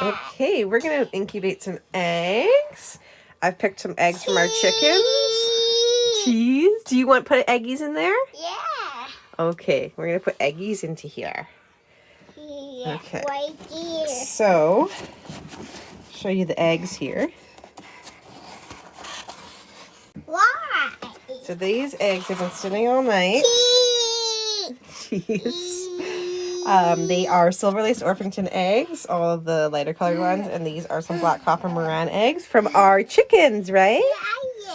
Okay, we're gonna incubate some eggs. I've picked some eggs from our chickens. Cheese. Do you want to put eggies in there? Yeah. Okay, we're gonna put eggies into here. Yeah. Okay. Right here. So, show you the eggs here. Why? So these eggs have been sitting all night. Cheese. They are silver laced Orpington eggs, all of the lighter colored ones, and these are some black copper Maran eggs from our chickens, right?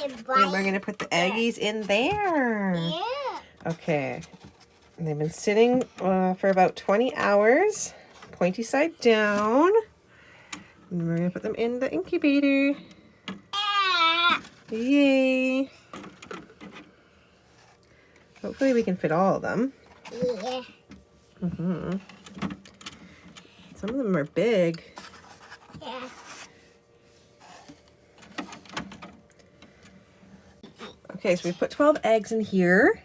And we're gonna put the eggies in there. Yeah. Okay. And they've been sitting for about 20 hours, pointy side down. And we're gonna put them in the incubator. Yay! Hopefully we can fit all of them. Yeah. Some of them are big. Yeah. Okay, so we put 12 eggs in here.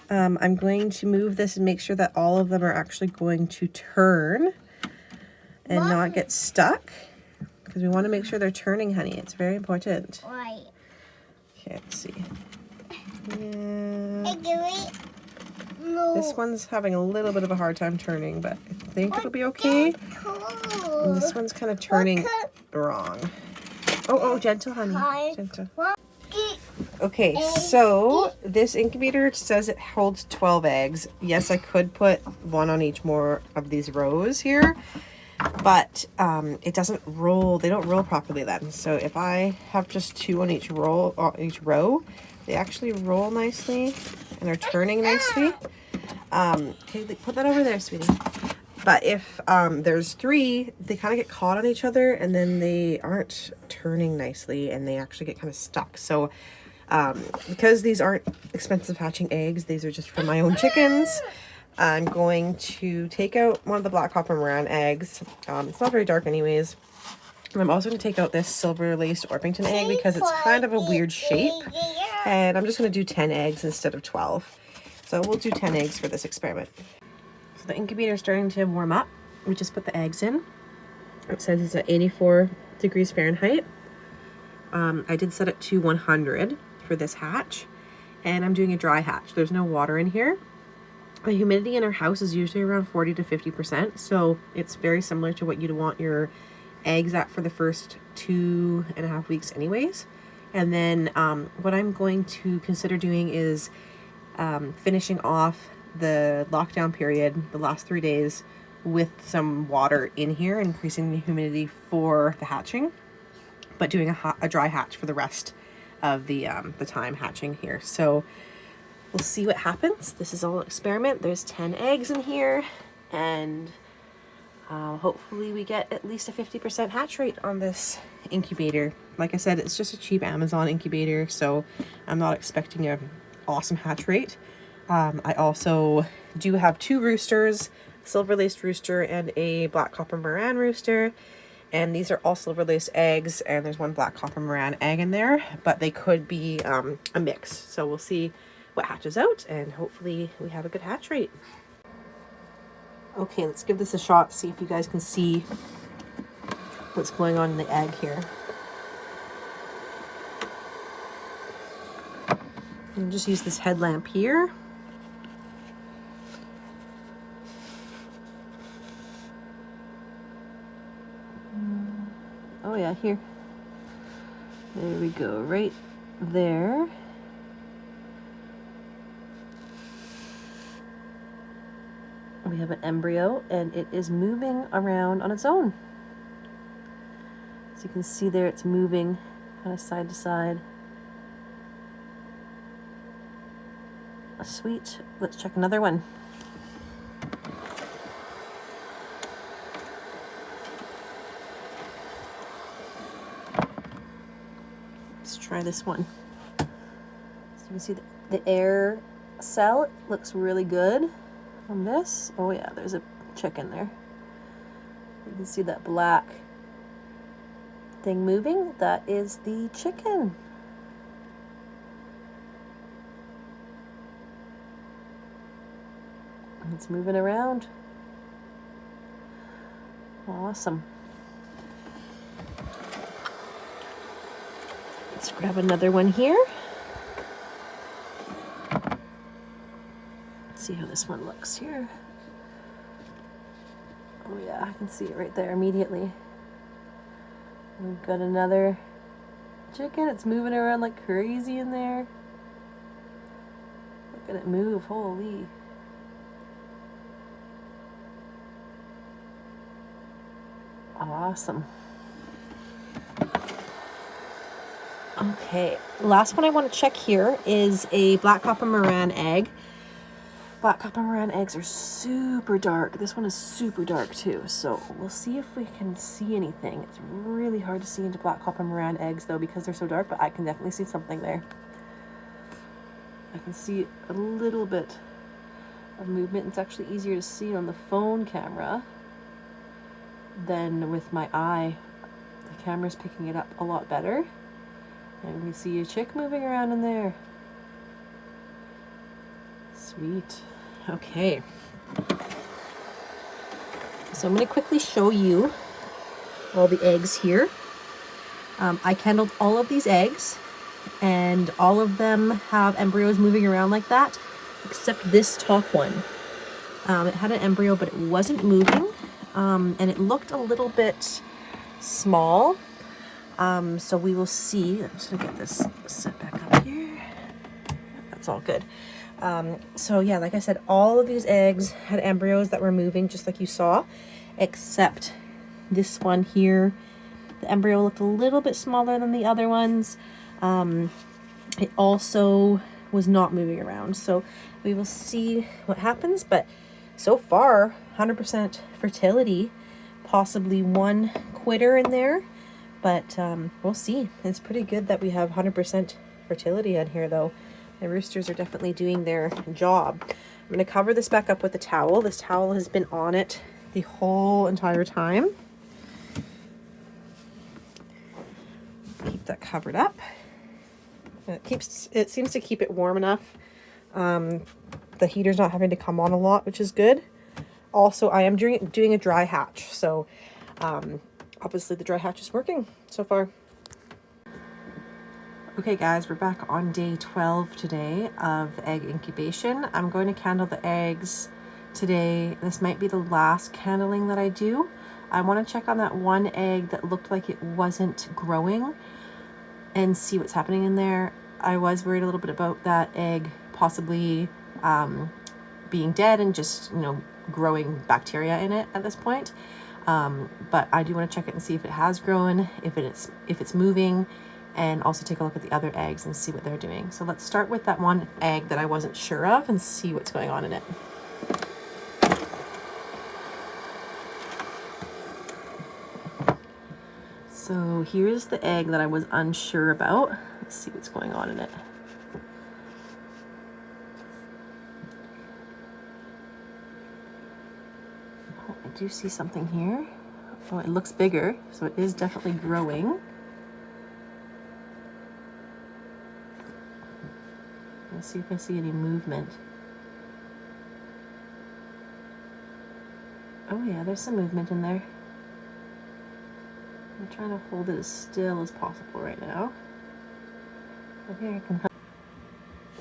I'm going to move this and make sure that all of them are actually going to turn and not get stuck, because we want to make sure they're turning, honey. It's very important. Right. Okay, let's see. Yeah. No. This one's having a little bit of a hard time turning, but I think it'll be okay. And this one's kind of turning wrong. Oh, gentle, honey. Gentle. Okay, so this incubator says it holds 12 eggs. Yes, I could put one on each more of these rows here, but it doesn't roll. They don't roll properly then. So if I have just 2 on each row, they actually roll nicely and are turning nicely. Okay, put that over there, sweetie. But if there's 3, they kind of get caught on each other and then they aren't turning nicely and they actually get kind of stuck. So because these aren't expensive hatching eggs, these are just from my own chickens, I'm going to take out one of the black copper Maran eggs. It's not very dark anyways. And I'm also going to take out this silver laced Orpington egg because it's kind of a weird shape. And I'm just going to do 10 eggs instead of 12. So we'll do 10 eggs for this experiment. So the incubator is starting to warm up. We just put the eggs in. It says it's at 84 degrees Fahrenheit. I did set it to 100 for this hatch, and I'm doing a dry hatch. There's no water in here. The humidity in our house is usually around 40 to 50%, so it's very similar to what you'd want your eggs at for the first 2.5 weeks anyways. And then what I'm going to consider doing is finishing off the lockdown period, the last 3 days, with some water in here, increasing the humidity for the hatching, but doing a dry hatch for the rest of the time hatching here. So we'll see what happens. This is all an experiment. There's 10 eggs in here, and hopefully we get at least a 50% hatch rate on this incubator. Like I said, it's just a cheap Amazon incubator, so I'm not expecting an awesome hatch rate. I also do have 2 roosters, silver laced rooster and a black copper Maran rooster. And these are all silver laced eggs, and there's 1 black copper Maran egg in there, but they could be a mix. So we'll see what hatches out, and hopefully we have a good hatch rate. Okay, let's give this a shot, see if you guys can see what's going on in the egg here. And just use this headlamp here. Oh yeah, here. There we go, right there. We have an embryo, and it is moving around on its own. As you can see there, it's moving kind of side to side. Sweet. Let's check another one. Let's try this one. So you can see the air cell looks really good on this. Oh yeah, there's a chicken there. You can see that black thing moving. That is the chicken. It's moving around. Awesome. Let's grab another one here. See how this one looks here. Oh yeah, I can see it right there immediately. We've got another chicken. It's moving around like crazy in there. Look at it move, holy. Awesome. Okay, last one I want to check here is a black copper Maran egg. Black copper Maran eggs are super dark. This one is super dark too, so we'll see if we can see anything. It's really hard to see into black copper Maran eggs though because they're so dark, but I can definitely see something there. I can see a little bit of movement. It's actually easier to see on the phone camera than with my eye. The camera's picking it up a lot better. And we see a chick moving around in there. Sweet. Okay. So I'm going to quickly show you all the eggs here. I candled all of these eggs, and all of them have embryos moving around like that, except this top one. It had an embryo, but it wasn't moving, and it looked a little bit small. So we will see. I'm just going to get this set back up here. That's all good. So yeah, like I said, all of these eggs had embryos that were moving just like you saw, except this one here. The embryo looked a little bit smaller than the other ones. It also was not moving around. So we will see what happens, but so far 100% fertility, possibly one quitter in there, but we'll see. It's pretty good that we have 100% fertility in here though. The roosters are definitely doing their job. I'm going to cover this back up with a towel. This towel has been on it the whole entire time. Keep that covered up. It seems to keep it warm enough. The heater's not having to come on a lot, which is good. Also, I am doing a dry hatch, so obviously the dry hatch is working so far. Okay guys, we're back on day 12 today of egg incubation. I'm going to candle the eggs today. This might be the last candling that I do. I want to check on that one egg that looked like it wasn't growing and see what's happening in there. I was worried a little bit about that egg possibly being dead and just, you know, growing bacteria in it at this point. But I do want to check it and see if it has grown, if it's moving, and also take a look at the other eggs and see what they're doing. So let's start with that one egg that I wasn't sure of and see what's going on in it. So here's the egg that I was unsure about. Let's see what's going on in it. Oh, I do see something here. Oh, it looks bigger, so it is definitely growing. Let's see if I see any movement. Oh yeah, there's some movement in there. I'm trying to hold it as still as possible right now. I think I can help.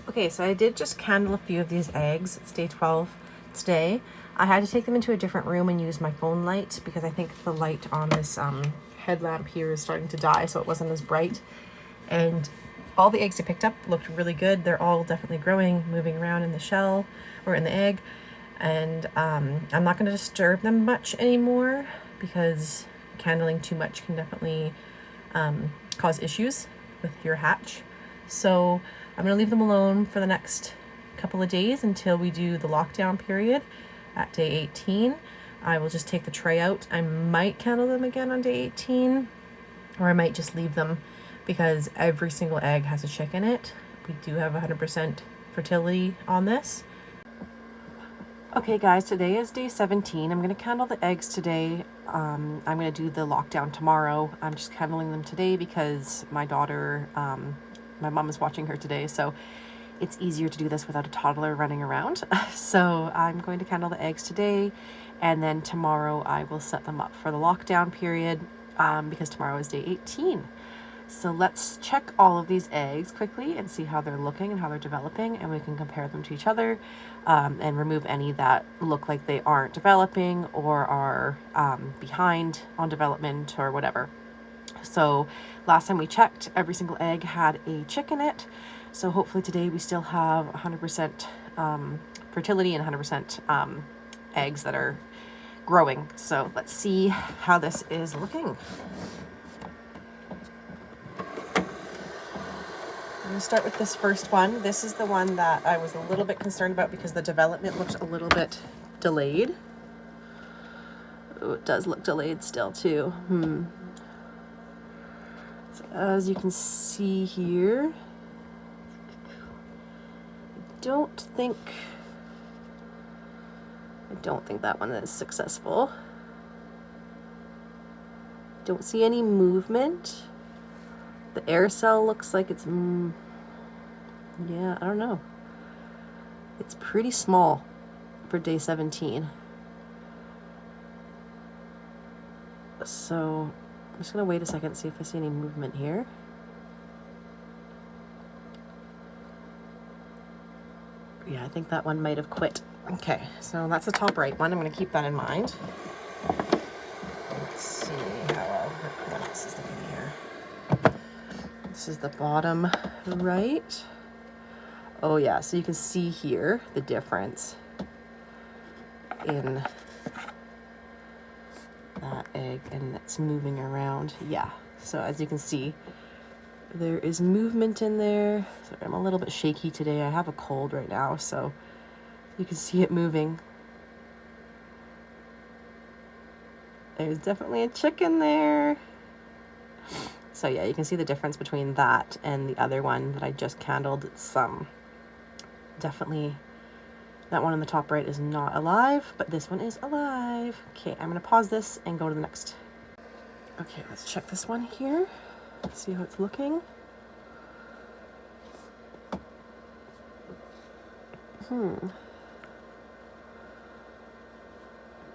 Okay, so I did just candle a few of these eggs. It's day 12 today. I had to take them into a different room and use my phone light because I think the light on this headlamp here is starting to die, so it wasn't as bright. And all the eggs I picked up looked really good. They're all definitely growing, moving around in the shell or in the egg. And I'm not going to disturb them much anymore because candling too much can definitely cause issues with your hatch. So I'm going to leave them alone for the next couple of days until we do the lockdown period at day 18. I will just take the tray out. I might candle them again on day 18, or I might just leave them because every single egg has a chick in it. We do have 100% fertility on this. Okay guys, today is day 17. I'm going to candle the eggs today. I'm going to do the lockdown tomorrow. I'm just candling them today because my daughter, my mom is watching her today, so it's easier to do this without a toddler running around. So I'm going to candle the eggs today, and then tomorrow I will set them up for the lockdown period because tomorrow is day 18. So let's check all of these eggs quickly and see how they're looking and how they're developing, and we can compare them to each other and remove any that look like they aren't developing or are behind on development or whatever. So last time we checked, every single egg had a chick in it. So hopefully today we still have 100% fertility and 100% eggs that are growing. So let's see how this is looking. I'm going to start with this first one. This is the one that I was a little bit concerned about because the development looked a little bit delayed. Oh, it does look delayed still too. So as you can see here, I don't think that one is successful. Don't see any movement. The air cell looks like it's, yeah, I don't know. It's pretty small for day 17. So I'm just gonna wait a second and see if I see any movement here. Yeah, I think that one might have quit. Okay, so that's the top right one. I'm gonna keep that in mind. Let's see what else is looking here. This is the bottom right. Oh yeah, so you can see here the difference in that egg, and it's moving around. Yeah, so as you can see, there is movement in there. Sorry, I'm a little bit shaky today. I have a cold right now, so you can see it moving. There's definitely a chick in there. So yeah, you can see the difference between that and the other one that I just candled. It's definitely, that one on the top right is not alive, but this one is alive. Okay, I'm gonna pause this and go to the next. Okay, let's check this one here. See how it's looking.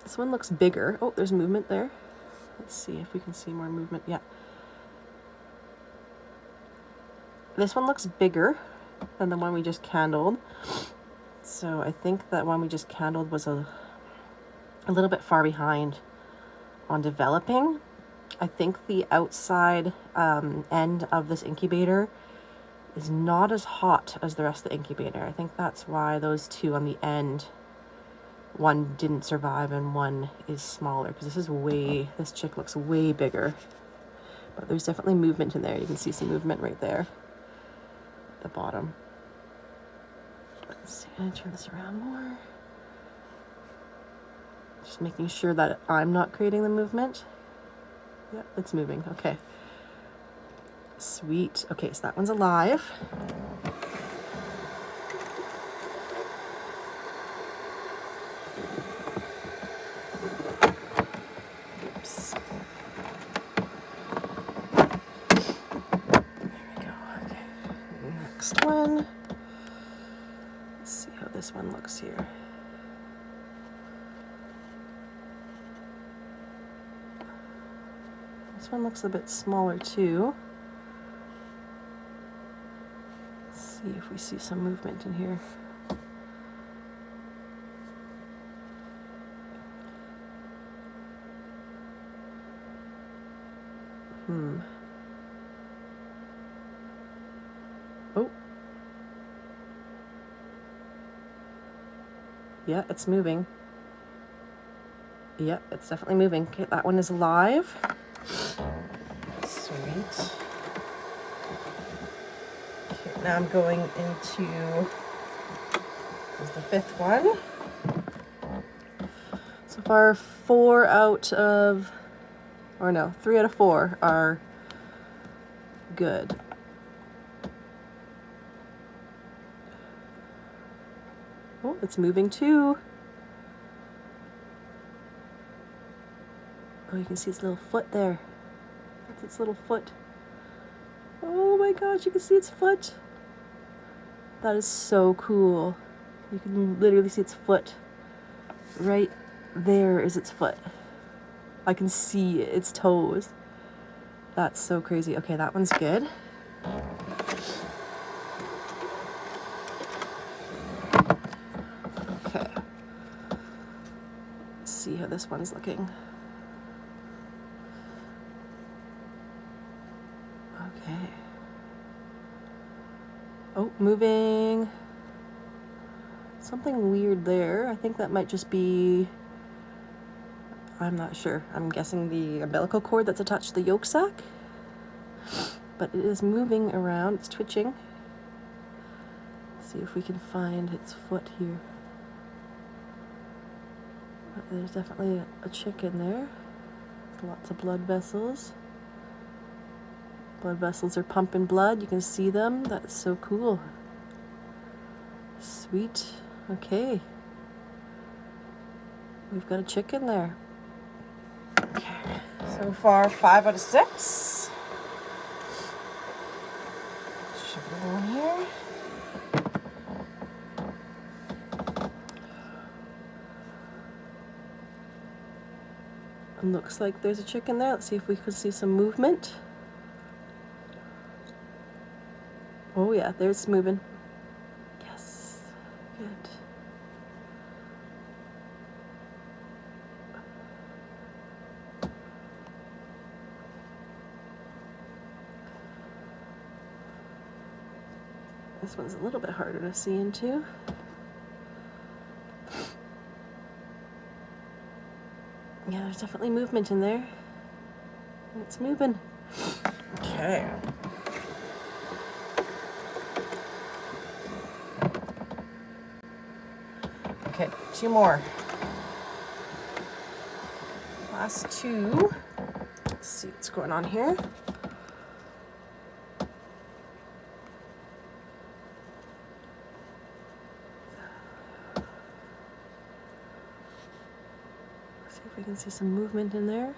This one looks bigger. Oh, there's movement there. Let's see if we can see more movement. Yeah. This one looks bigger than the one we just candled. So I think that one we just candled was a little bit far behind on developing. I think the outside end of this incubator is not as hot as the rest of the incubator. I think that's why those two on the end, one didn't survive and one is smaller, because this chick looks way bigger. But there's definitely movement in there. You can see some movement right there at the bottom. Let's see, I'm gonna turn this around more. Just making sure that I'm not creating the movement. Yep, it's moving. Okay. Sweet. Okay, so that one's alive. Oops. There we go. Okay. Next one. Let's see how this one looks here. This one looks a bit smaller too. Let's see if we see some movement in here. Oh. Yeah, it's moving. Yeah, it's definitely moving. Okay, that one is live. Sweet. Okay, now I'm going into, this is the fifth one. So far, 3 out of 4 are good. Oh, it's moving too. Oh, you can see its little foot there. That's its little foot. Oh my gosh, you can see its foot. That is so cool. You can literally see its foot. Right there is its foot. I can see its toes. That's so crazy. Okay, that one's good. Okay. Let's see how this one's looking. Okay. Oh, moving. Something weird there. I think that might just be, I'm not sure. I'm guessing the umbilical cord that's attached to the yolk sac. But it is moving around. It's twitching. Let's see if we can find its foot here. But there's definitely a chick in there. Lots of blood vessels. Blood vessels are pumping blood. You can see them. That's so cool. Sweet. Okay. We've got a chick in there. Okay. So far, 5 out of 6. Should we go in here? It looks like there's a chick in there. Let's see if we can see some movement. Oh yeah, there's moving. Yes, good. This one's a little bit harder to see into. Yeah, there's definitely movement in there. It's moving. Okay. Okay, 2 more. Last 2. Let's see what's going on here. See if we can see some movement in there.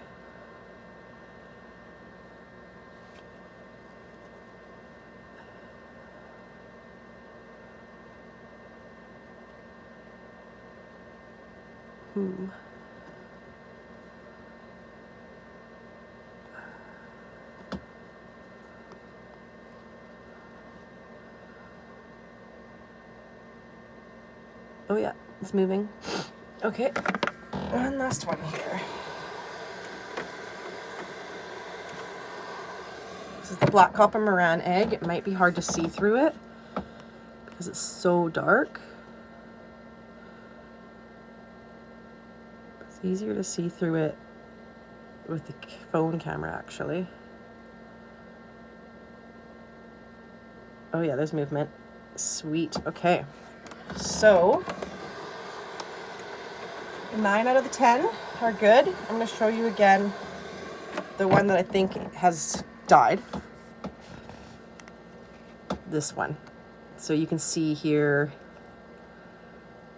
Oh yeah, it's moving. Okay, one last one here. This is the black copper Maran egg. It might be hard to see through it because it's so dark. It's easier to see through it with the phone camera, actually. Oh yeah, there's movement. Sweet. Okay. So, 9 out of the 10 are good. I'm going to show you again the one that I think has died. This one. So you can see here,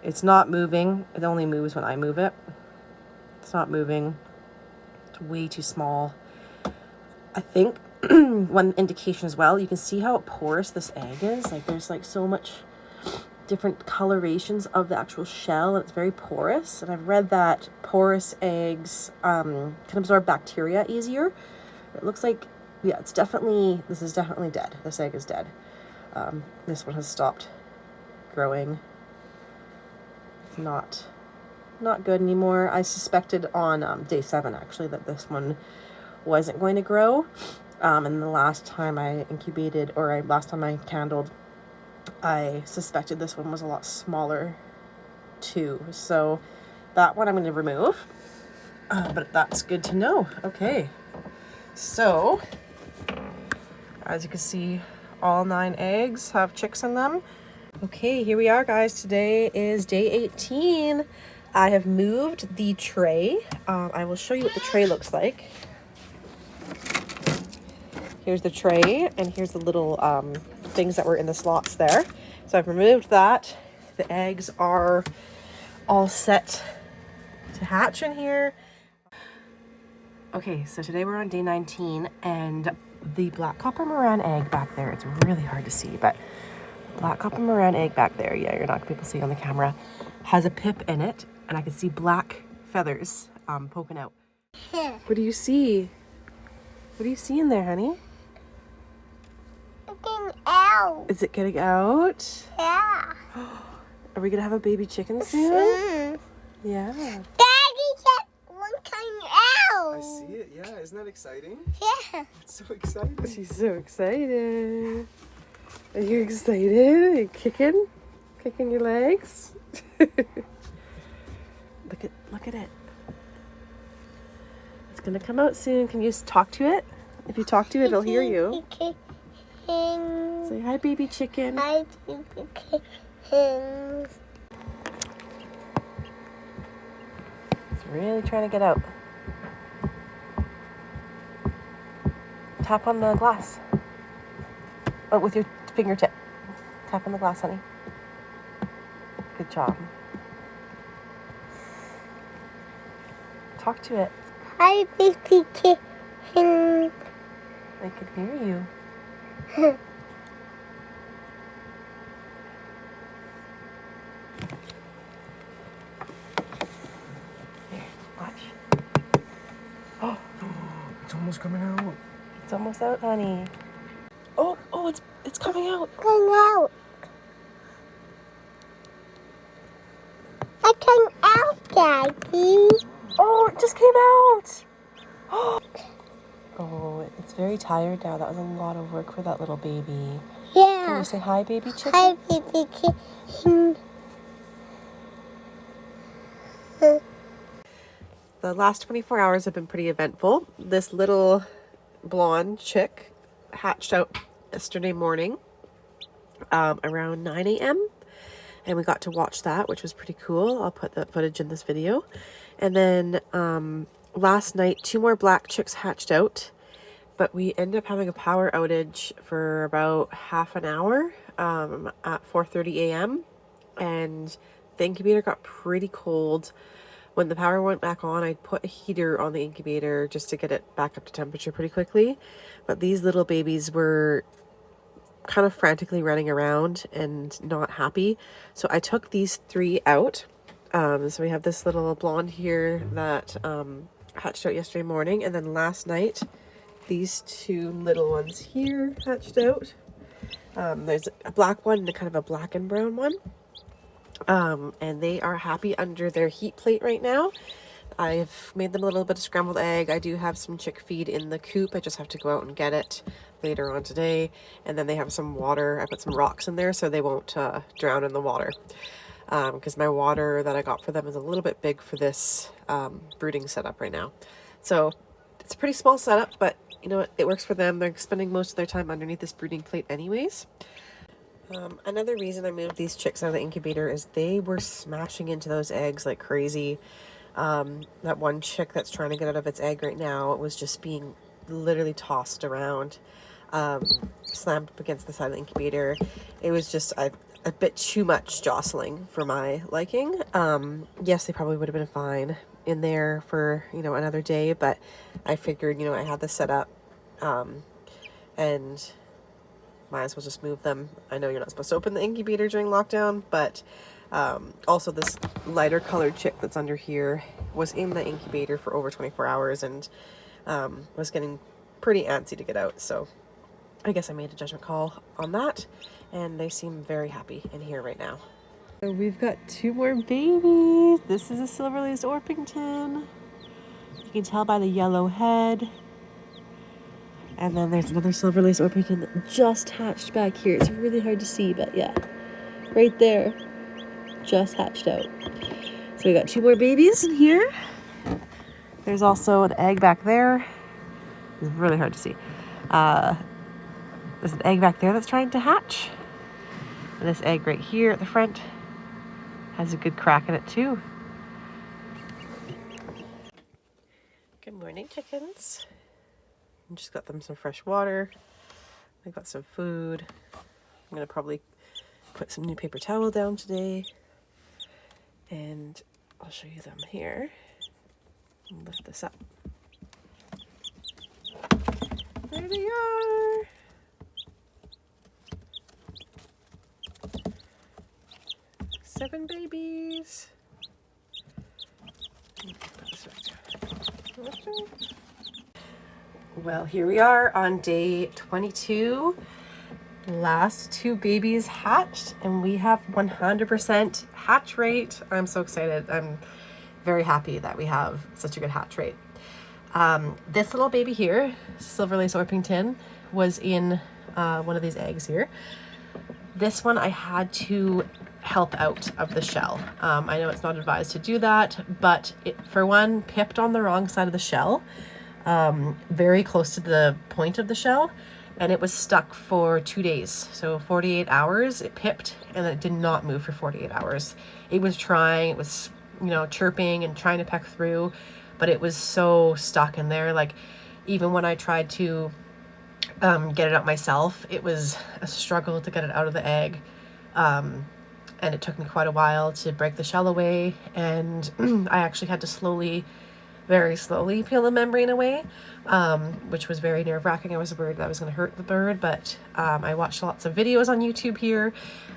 it's not moving. It only moves when I move it. It's not moving. It's way too small. I think one indication as well, you can see how porous this egg is. Like there's like so much different colorations of the actual shell, and it's very porous. And I've read that porous eggs can absorb bacteria easier. It looks like, yeah, this is definitely dead. This egg is dead. This one has stopped growing. It's not good anymore. I suspected on day 7 actually that this one wasn't going to grow. And the last time I incubated, or last time I candled, I suspected this one was a lot smaller too. So that one I'm going to remove. But that's good to know. Okay. So, as you can see, all 9 eggs have chicks in them. Okay, here we are, guys. Today is day 18. I have moved the tray. I will show you what the tray looks like. Here's the tray, and here's the little things that were in the slots there. So I've removed that. The eggs are all set to hatch in here. Okay, so today we're on day 19, and the black copper Maran egg back there, it's really hard to see, but black copper Maran egg back there, yeah, you're not going to be able to see on the camera, has a pip in it, and I can see black feathers poking out. What do you see? What do you see in there, honey? Getting out. Is it getting out? Yeah. Are we gonna have a baby chicken soon? Mm. Yeah. Daddy said one coming out. I see it, yeah. Isn't that exciting? Yeah. It's so exciting. She's so excited. Are you excited? Are you kicking? Kicking your legs? Look at it. It's gonna come out soon. Can you talk to it? If you talk to it, it'll hear you. Say hi, baby chicken. Hi, baby chickens. It's really trying to get out. Tap on the glass. Oh, with your fingertip. Tap on the glass, honey. Good job. Talk to it. Hi, baby chicken. I can hear you. Here, watch. Oh, It's almost coming out. it's almost out, honey. Oh, it's coming out. Come out. I came out, Daddy. Oh, it just came out. Oh, it's very tired now. That was a lot of work for that little baby. Can Yeah. you say hi, baby chicken? Hi, baby chicken. The last 24 hours have been pretty eventful. This little blonde chick hatched out yesterday morning around 9 a.m. and we got to watch that, which was pretty cool. I'll put that footage in this video. And then last night, 2 more black chicks hatched out, but we ended up having a power outage for about half an hour at 4:30 a.m. and the incubator got pretty cold. When the power went back on, I put a heater on the incubator just to get it back up to temperature pretty quickly. But these little babies were kind of frantically running around and not happy. So I took these 3 out. So we have this little blonde here that hatched out yesterday morning. And then last night, these 2 little ones here hatched out. There's a black one and a kind of a black and brown one. And they are happy under their heat plate right now. I've made them a little bit of scrambled egg. I do have some chick feed in the coop. I just have to go out and get it later on today. And then they have some water. I put some rocks in there so they won't drown in the water. Because my water that I got for them is a little bit big for this brooding setup right now. So it's a pretty small setup, but you know what? It works for them. They're spending most of their time underneath this brooding plate anyways. Another reason I moved these chicks out of the incubator is they were smashing into those eggs like crazy. That one chick that's trying to get out of its egg right now, it was just being literally tossed around, slammed up against the side of the incubator. It was just a bit too much jostling for my liking. Yes, they probably would have been fine in there for, you know, another day, but I figured, you know, I had this set up, and might as well just move them. I know you're not supposed to open the incubator during lockdown, but also this lighter colored chick that's under here was in the incubator for over 24 hours and was getting pretty antsy to get out. So I guess I made a judgment call on that, and they seem very happy in here right now. So we've got 2 more babies. This is a silver-laced Orpington. You can tell by the yellow head. And then there's another silver-laced Orpington that just hatched back here. It's really hard to see, but yeah. Right there. Just hatched out. So we got 2 more babies in here. There's also an egg back there. It's really hard to see. There's an egg back there that's trying to hatch. And this egg right here at the front has a good crack in it too. Good morning, chickens. I just got them some fresh water. I got some food. I'm gonna probably put some new paper towel down today. And I'll show you them here. I'll lift this up. There they are. Seven babies. Well, here we are on day 22. Last 2 babies hatched, and we have 100% hatch rate. I'm so excited. I'm very happy that we have such a good hatch rate. This little baby here, Silver Lace Orpington, was in one of these eggs here. This one I had to help out of the shell. I know it's not advised to do that, but it, for one, pipped on the wrong side of the shell, very close to the point of the shell, and it was stuck for 2 days. So 48 hours, it pipped, and it did not move for 48 hours. It was trying, it was, chirping and trying to peck through, but it was so stuck in there. Like, even when I tried to get it out myself, it was a struggle to get it out of the egg. And it took me quite a while to break the shell away, and I actually had to very slowly peel the membrane away, which was very nerve-wracking. I was worried that I was going to hurt the bird, but I watched lots of videos on YouTube here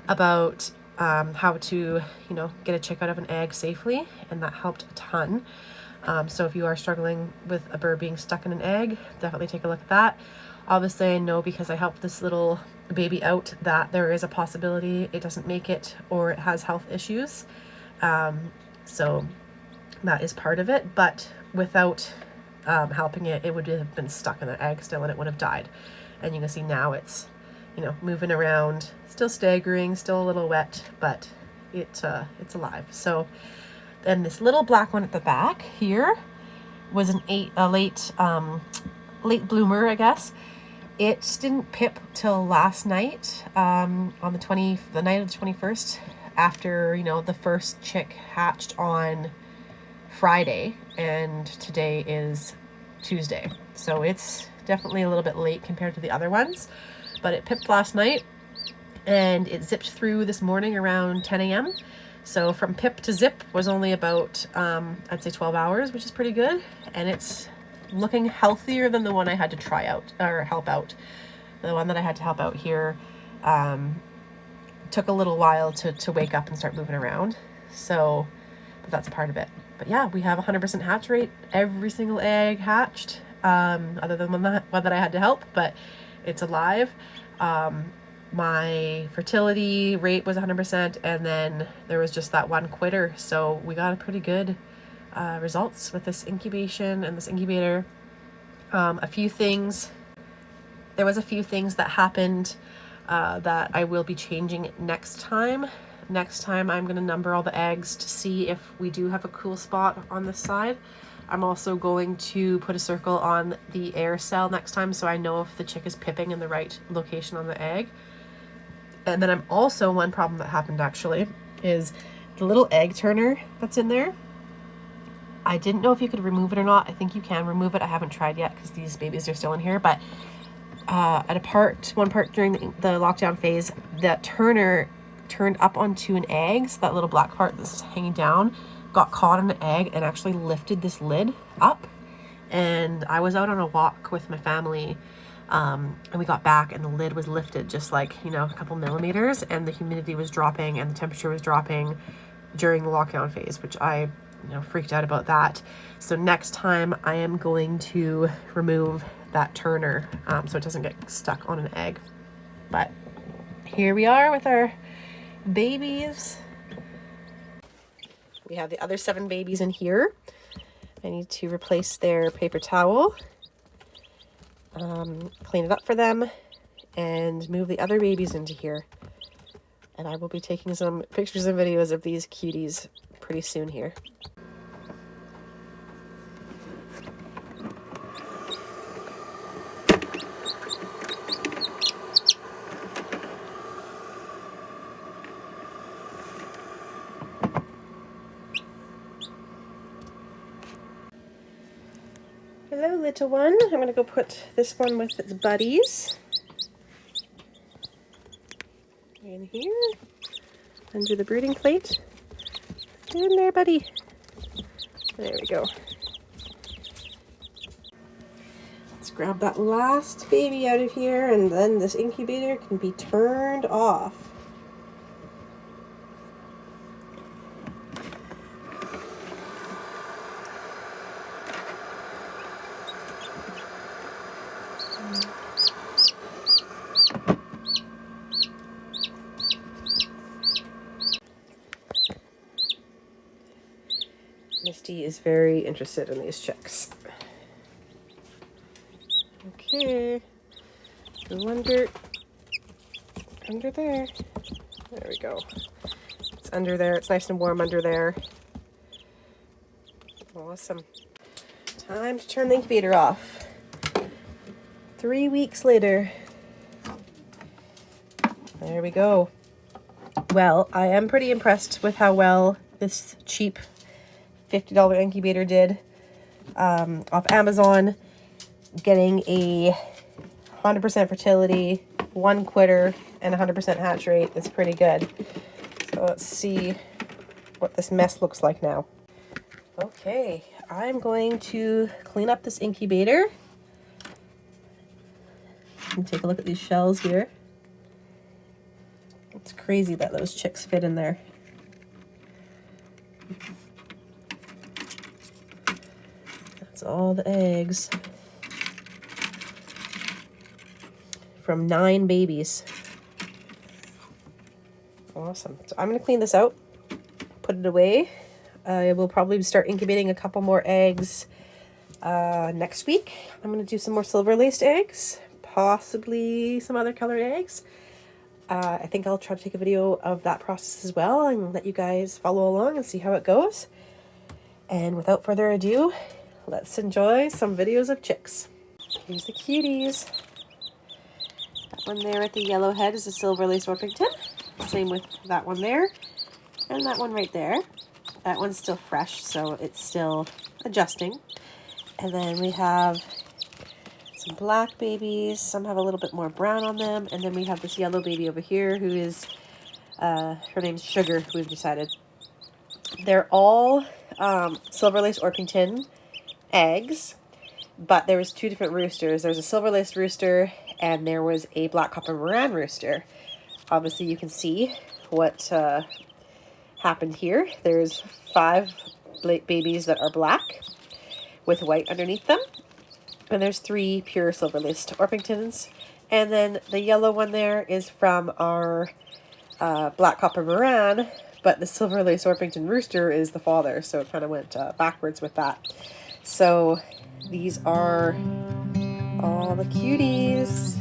about how to, get a chick out of an egg safely, and that helped a ton. So if you are struggling with a bird being stuck in an egg, definitely take a look at that. Obviously, I know because I helped this little baby out that there is a possibility it doesn't make it or it has health issues. So that is part of it, but without helping it, it would have been stuck in the egg still, and it would have died. And you can see now it's, moving around, still staggering, still a little wet, but it's alive. So then this little black one at the back here was a late bloomer, I guess. It didn't pip till last night, on the night of the 21st, after, the first chick hatched on Friday, and today is Tuesday. So it's definitely a little bit late compared to the other ones, but it pipped last night, and it zipped through this morning around 10 a.m. So from pip to zip was only about, I'd say 12 hours, which is pretty good. And it's looking healthier than the one I had to try out or help out. The one that I had to help out here took a little while to wake up and start moving around. So, but that's part of it. But yeah, we have 100% hatch rate. Every single egg hatched, other than one that I had to help, but it's alive. My fertility rate was 100%, and then there was just that one quitter. So we got a pretty good results with this incubation and this incubator. There was a few things that happened that I will be changing next time. Next time I'm going to number all the eggs to see if we do have a cool spot on this side. I'm also going to put a circle on the air cell next time, so I know if the chick is pipping in the right location on the egg. And then I'm also, one problem that happened actually is the little egg turner that's in there. I didn't know if you could remove it or not. I think you can remove it. I haven't tried yet because these babies are still in here. But at one part during the lockdown phase, that turner turned up onto an egg. So that little black part that's hanging down got caught in the egg and actually lifted this lid up. And I was out on a walk with my family, and we got back and the lid was lifted just like, a couple millimeters, and the humidity was dropping and the temperature was dropping during the lockdown phase, which I freaked out about that. So next time I am going to remove that turner, so it doesn't get stuck on an egg. But here we are with our babies. We have the other 7 babies in here. I need to replace their paper towel, clean it up for them, and move the other babies into here. And I will be taking some pictures and videos of these cuties pretty soon here. Hello, little one. I'm going to go put this one with its buddies in here, under the brooding plate. Get in there, buddy. There we go. Let's grab that last baby out of here, and then this incubator can be turned off. Misty is very interested in these chicks. Okay, go under there. There we go. It's under there. It's nice and warm under there. Awesome. Time to turn the incubator off. 3 weeks later. There we go. Well, I am pretty impressed with how well this cheap $50 incubator did off Amazon. Getting a 100% fertility, 1 quitter, and 100% hatch rate is pretty good. So let's see what this mess looks like now. Okay, I'm going to clean up this incubator. And take a look at these shells here. It's crazy that those chicks fit in there. That's all the eggs. From 9 babies. Awesome. So I'm going to clean this out, put it away. I will probably start incubating a couple more eggs next week. I'm going to do some more silver laced eggs, possibly some other colored eggs. I think I'll try to take a video of that process as well and let you guys follow along and see how it goes. And without further ado, let's enjoy some videos of chicks. Here's the cuties. That one there at the yellow head is a silver laced Orpington. Same with that one there. And that one right there. That one's still fresh, so it's still adjusting. And then we have some black babies. Some have a little bit more brown on them. And then we have this yellow baby over here who is, her name's Sugar, we've decided. They're all silver laced Orpington eggs, but there was 2 different roosters. There's a silver laced rooster and there was a black copper Maran rooster. Obviously you can see what happened here. There's 5 babies that are black with white underneath them. And there's 3 pure silver laced Orpingtons. And then the yellow one there is from our black copper Maran, but the silver laced Orpington rooster is the father. So it kind of went backwards with that. So these are all the cuties.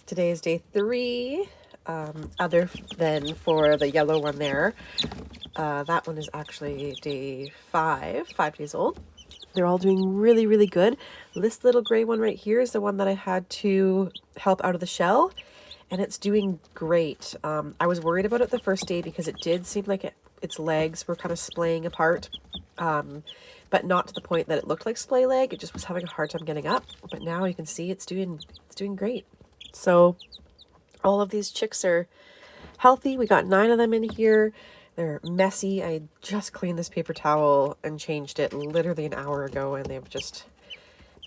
Today is day 3, other than for the yellow one there. That one is actually day 5 days old. They're all doing really, really good. This little gray one right here is the one that I had to help out of the shell, and it's doing great. I was worried about it the first day because it did seem like its legs were kind of splaying apart, but not to the point that it looked like splay leg. It just was having a hard time getting up. But now you can see it's doing great. So all of these chicks are healthy. We got 9 of them in here. They're messy. I just cleaned this paper towel and changed it literally an hour ago, and they've just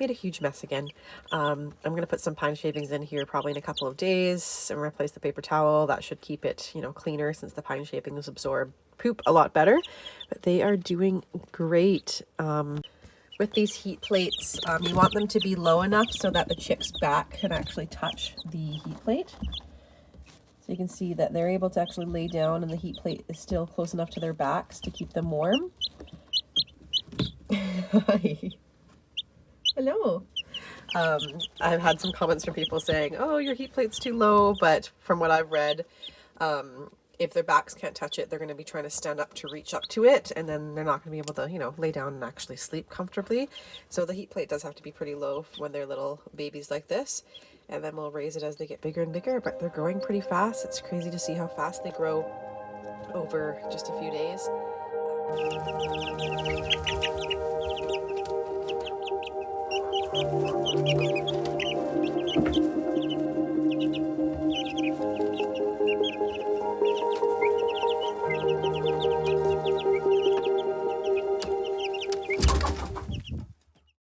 made a huge mess again. I'm going to put some pine shavings in here probably in a couple of days and replace the paper towel. That should keep it, cleaner, since the pine shavings absorb poop a lot better. But they are doing great. With these heat plates, you want them to be low enough so that the chick's back can actually touch the heat plate. So you can see that they're able to actually lay down and the heat plate is still close enough to their backs to keep them warm. Hi. Hello. I've had some comments from people saying, oh, your heat plate's too low, but from what I've read, if their backs can't touch it, they're going to be trying to stand up to reach up to it, and then they're not going to be able to, you know, lay down and actually sleep comfortably. So the heat plate does have to be pretty low when they're little babies like this, and then we'll raise it as they get bigger and bigger. But they're growing pretty fast. It's crazy to see how fast they grow over just a few days.